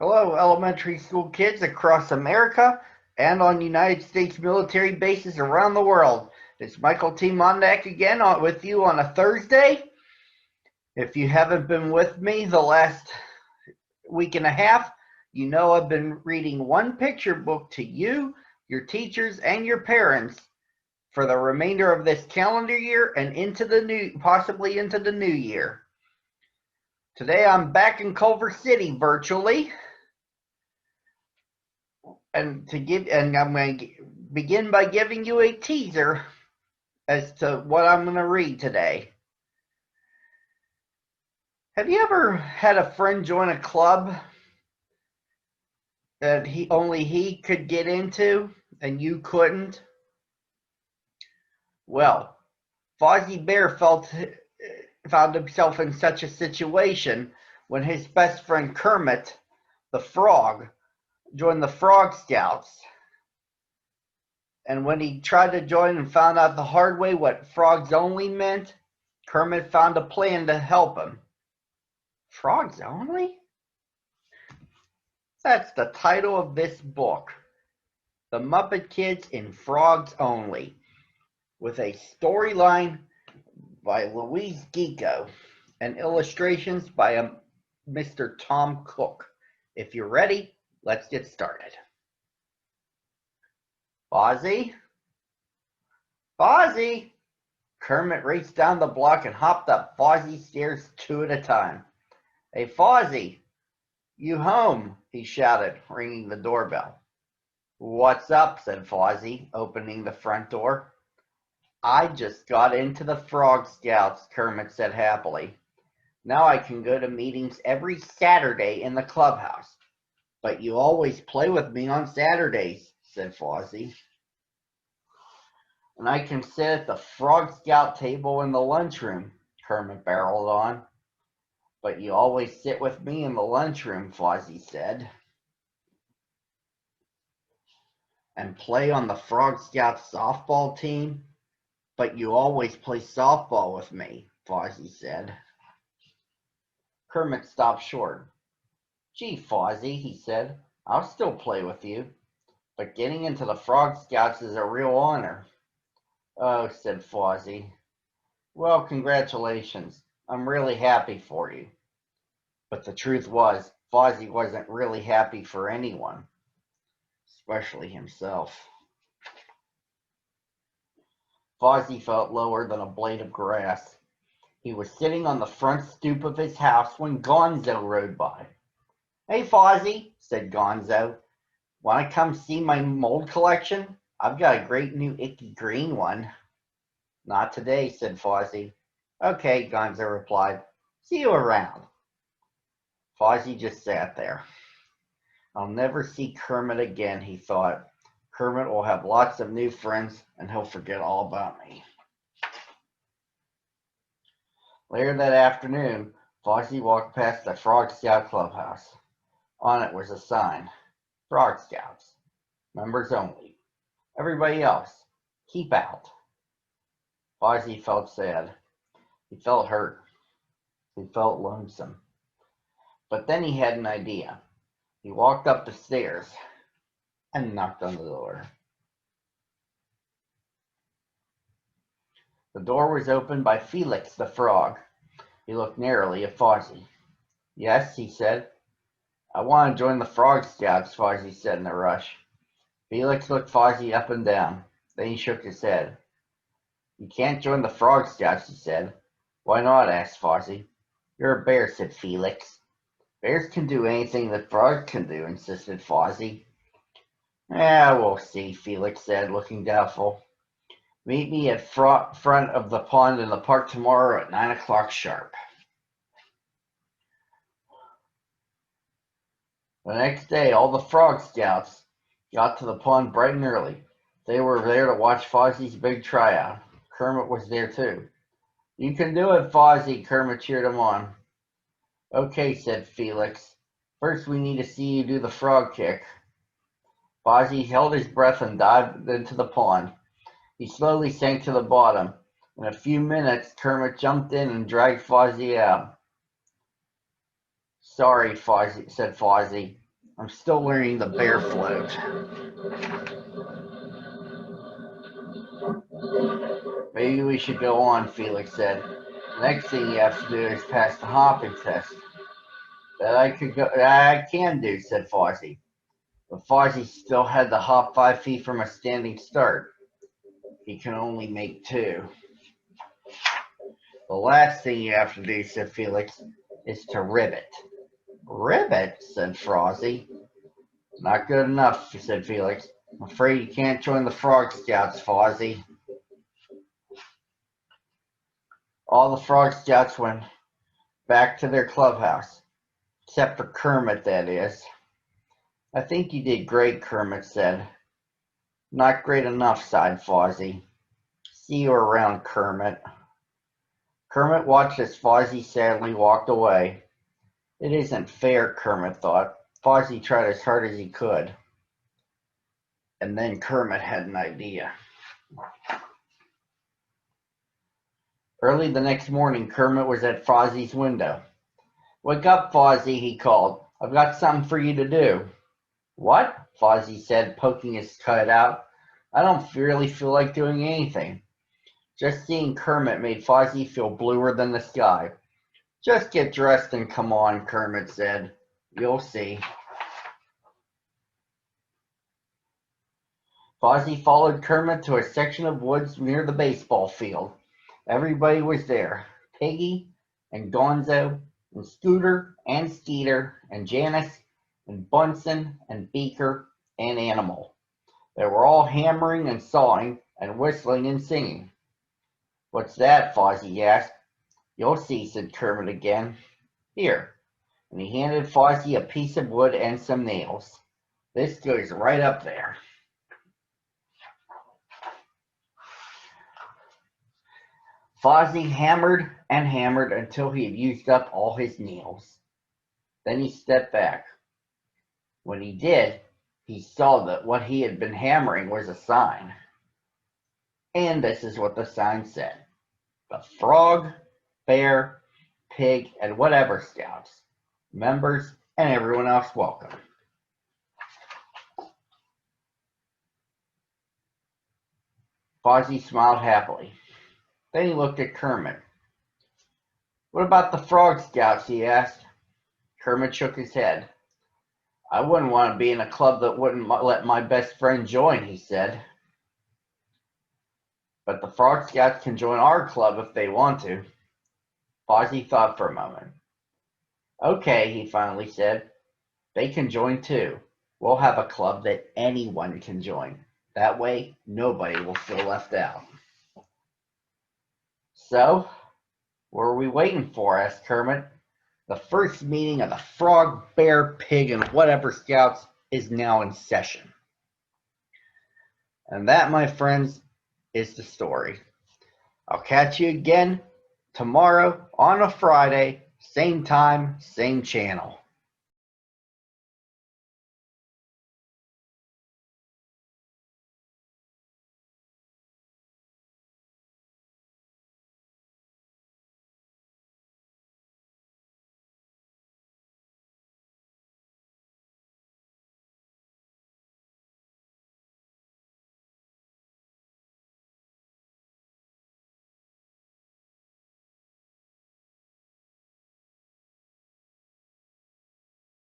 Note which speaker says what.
Speaker 1: Hello, elementary school kids across America and on United States military bases around the world. It's Michael T. Mondak again with you on a Thursday. If you haven't been with me the last week and a half, you know I've been reading one picture book to you, your teachers, and your parents for the remainder of this calendar year and possibly into the new year. Today I'm back in Culver City virtually. And I'm going to begin by giving you a teaser as to what I'm going to read today. Have you ever had a friend join a club that only he could get into and you couldn't? Well, Fozzie Bear found himself in such a situation when his best friend Kermit the Frog joined the Frog Scouts. And when he tried to join and found out the hard way what frogs only meant, Kermit found a plan to help him. Frogs only? That's the title of this book, The Muppet Kids in Frogs Only, with a storyline by Louise Gico and illustrations by Mr. Tom Cook. If you're ready, let's get started. Fozzie? Fozzie! Kermit raced down the block and hopped up Fozzie's stairs 2 at a time. Hey, Fozzie, you home? He shouted, ringing the doorbell. What's up? Said Fozzie, opening the front door. I just got into the Frog Scouts, Kermit said happily. Now I can go to meetings every Saturday in the clubhouse. But you always play with me on Saturdays, said Fozzie. And I can sit at the Frog Scout table in the lunchroom, Kermit barreled on. But you always sit with me in the lunchroom, Fozzie said. And play on the Frog Scout softball team? But you always play softball with me, Fozzie said. Kermit stopped short. Gee, Fozzie, he said, I'll still play with you. But getting into the Frog Scouts is a real honor. Oh, said Fozzie. Well, congratulations. I'm really happy for you. But the truth was, Fozzie wasn't really happy for anyone, especially himself. Fozzie felt lower than a blade of grass. He was sitting on the front stoop of his house when Gonzo rode by. Hey, Fozzie, said Gonzo. Want to come see my mold collection? I've got a great new icky green one. Not today, said Fozzie. Okay, Gonzo replied. See you around. Fozzie just sat there. I'll never see Kermit again, he thought. Kermit will have lots of new friends, and he'll forget all about me. Later that afternoon, Fozzie walked past the Frog Scout clubhouse. On it was a sign. Frog Scouts. Members only. Everybody else, keep out. Fozzie felt sad. He felt hurt. He felt lonesome. But then he had an idea. He walked up the stairs and knocked on the door. The door was opened by Felix the Frog. He looked narrowly at Fozzie. Yes, he said. I want to join the Frog Scouts, Fozzie said in a rush. Felix looked Fozzie up and down. Then he shook his head. You can't join the Frog Scouts, he said. Why not? Asked Fozzie. You're a bear, said Felix. Bears can do anything that frogs can do, insisted Fozzie. We'll see, Felix said, looking doubtful. Meet me at front of the pond in the park tomorrow at 9 o'clock sharp. The next day, all the Frog Scouts got to the pond bright and early. They were there to watch Fozzie's big tryout. Kermit was there too. You can do it, Fozzie, Kermit cheered him on. Okay, said Felix. First we need to see you do the frog kick. Fozzie held his breath and dived into the pond. He slowly sank to the bottom. In a few minutes, Kermit jumped in and dragged Fozzie out. Sorry, Fozzie, said Fozzie. I'm still learning the bear float. Maybe we should go on, Felix said. The next thing you have to do is pass the hopping test. That I can do, said Fozzie. But Fozzie still had to hop 5 feet from a standing start. He can only make 2. The last thing you have to do, said Felix, is to ribbit. Ribbit, said Fozzie. Not good enough, said Felix. I'm afraid you can't join the Frog Scouts, Fozzie. All the Frog Scouts went back to their clubhouse, except for Kermit, that is. I think you did great, Kermit said. Not great enough, sighed Fozzie. See you around, Kermit. Kermit watched as Fozzie sadly walked away. It isn't fair, Kermit thought. Fozzie tried as hard as he could. And then Kermit had an idea. Early the next morning, Kermit was at Fozzie's window. Wake up, Fozzie, he called. I've got something for you to do. What? Fozzie said, poking his head out. I don't really feel like doing anything. Just seeing Kermit made Fozzie feel bluer than the sky. Just get dressed and come on, Kermit said. You'll see. Fozzie followed Kermit to a section of woods near the baseball field. Everybody was there. Piggy and Gonzo and Scooter and Skeeter and Janice and Bunsen and Beaker and Animal. They were all hammering and sawing and whistling and singing. What's that? Fozzie asked. You'll see, said Kermit again. Here. And he handed Fozzie a piece of wood and some nails. This goes right up there. Fozzie hammered and hammered until he had used up all his nails. Then he stepped back. When he did, he saw that what he had been hammering was a sign. And this is what the sign said. The Frog, Bear, Pig, and whatever Scouts, members, and everyone else welcome. Fozzie smiled happily. Then he looked at Kermit. What about the Frog Scouts? He asked. Kermit shook his head. I wouldn't want to be in a club that wouldn't let my best friend join, he said. But the Frog Scouts can join our club if they want to. Fozzie thought for a moment. Okay, he finally said. They can join too. We'll have a club that anyone can join. That way, nobody will feel left out. So, what are we waiting for? Asked Kermit. The first meeting of the Frog, Bear, Pig, and whatever Scouts is now in session. And that, my friends, is the story. I'll catch you again tomorrow on a Friday, same time, same channel.